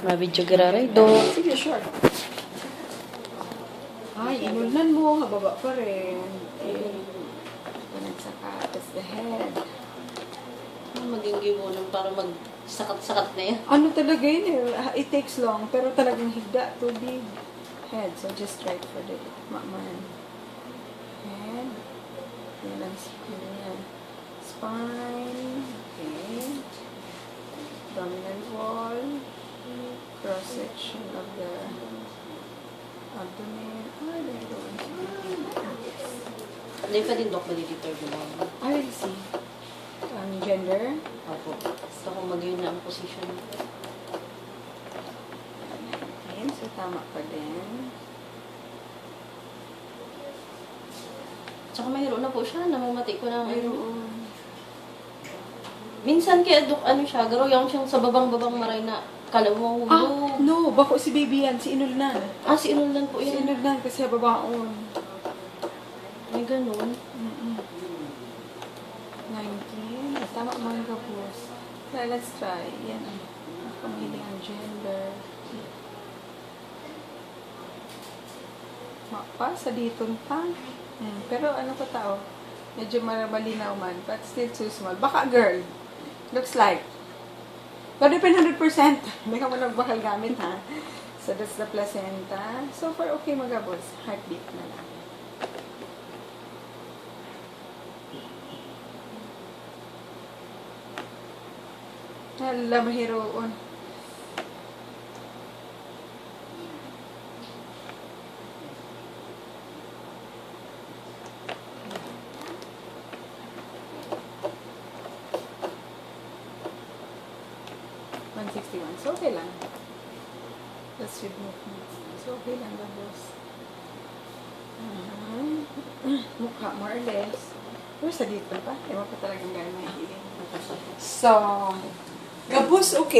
Mabidyo giraray do. Sige, sure. Ay, inulan mo. Hababa pa rin. Saka, that's the head. Maging giwonan para mag-sakat-sakat na yan. Ano talaga yun eh. It takes long. Pero talagang higda to big head. So, just right for the man. Head. Yan ang spine. Okay. Abdominal wall. Cross-section of the abdomen. Ay, there you go. Hindi pa din, Dok, malilitar mo. I will see. Gender. Opo. Gusto kong mag-yun na ang position. Ayan, so tama pa din. Tsaka mayroon na po siya. Namumati ko na. Mayroon. Minsan kaya, Dok, ano siya, garo yung siyang sa babang-babang maray na kalawang Ah, hulog. no. Bako si baby yan. Si Inulnan. Si Inulan po Si yan. Inulnan kasi babaon. May ganun. 19. Tama mga kapos. Let's try. Yan ang pamiling ang gender. Mapa sa dito pa. Pero ano ko tao? Medyo malinaw man. But still too small. Baka girl. Looks like. Pero depende 100%. Hindi ka mo nagbakal gamit ha. So that's the placenta. So far okay mga kapos. Heartbeat na lang. Hala, mahiroon. So, okay lang. That's with movements. So, okay lang, boss. Mukha, more or less. Pero sa dito pa. Ewan pa talagang gano'n may hiling. So, gabos, okay.